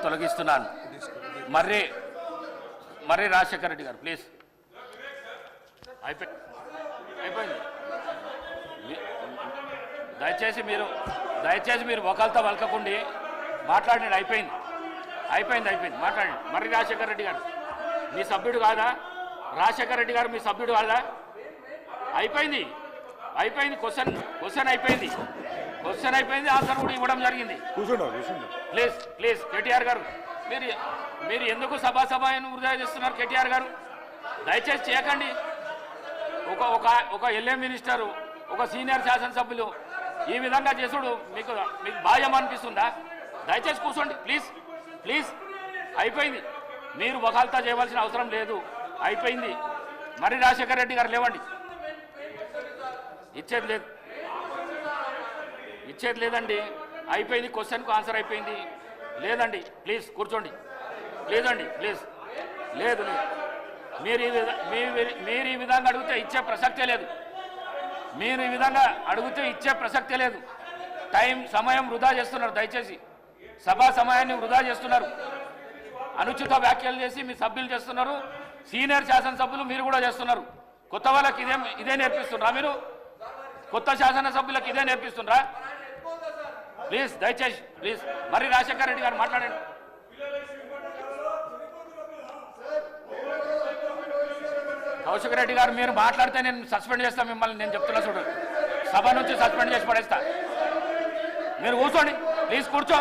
తొలగిస్తున్నాను. మర్రి రాజశేఖర రెడ్డి గారు ప్లీజ్. అయిపోయింది. దయచేసి మీరు ఒకళ్ళతో వలకకుండి మాట్లాడండి. అయిపోయింది మాట్లాడండి. మర్రి రాజశేఖర రెడ్డి గారు మీ సభ్యుడు కాదా? రాజశేఖర రెడ్డి గారు మీ సభ్యుడు కాదా? అయిపోయింది. క్వశ్చన్ అయిపోయింది. ఆన్సర్ కూడా ఇవ్వడం జరిగింది. ప్లీజ్ కేటీఆర్ గారు మీరు ఎందుకు సభాసభను వృధా చేస్తున్నారు? కేటీఆర్ గారు దయచేసి చేయకండి. ఒక ఎల్ఏ మినిస్టరు, ఒక సీనియర్ శాసనసభ్యులు ఈ విధంగా చేసుడు మీకు భావ్యం అనిపిస్తుందా? దయచేసి కూర్చోండి ప్లీజ్. అయిపోయింది. మీరు వకాల్తా చేయవలసిన అవసరం లేదు. అయిపోయింది. మరి రాజశేఖర రెడ్డి గారు లేవండి. ఇచ్చేది లేదండి. అయిపోయింది. క్వశ్చన్కు ఆన్సర్ అయిపోయింది. లేదండి ప్లీజ్ కూర్చోండి. లేదండి ప్లీజ్. లేదు మీరు ఈ విధంగా అడిగితే ఇచ్చే ప్రసక్తే లేదు. సమయం వృధా చేస్తున్నారు. దయచేసి సభా సమయాన్ని వృధా చేస్తున్నారు. అనుచిత వ్యాఖ్యలు చేసి మీ సభ్యులు చేస్తున్నారు. సీనియర్ శాసనసభ్యులు మీరు కూడా చేస్తున్నారు. కొత్త వాళ్ళకి ఇదే నేర్పిస్తున్నారా? మీరు కొత్త శాసనసభ్యులకు ఇదే నేర్పిస్తున్నారా? ప్లీజ్ దయచేసి మరి రాజశేఖర రెడ్డి గారు మాట్లాడండి. కౌశిక్ రెడ్డి గారు మీరు మాట్లాడితే నేను సస్పెండ్ చేస్తా మిమ్మల్ని. నేను చెప్తున్నా చూడు, సభ నుంచి సస్పెండ్ చేసి పడేస్తా. మీరు కూర్చోండి ప్లీజ్. కూర్చో.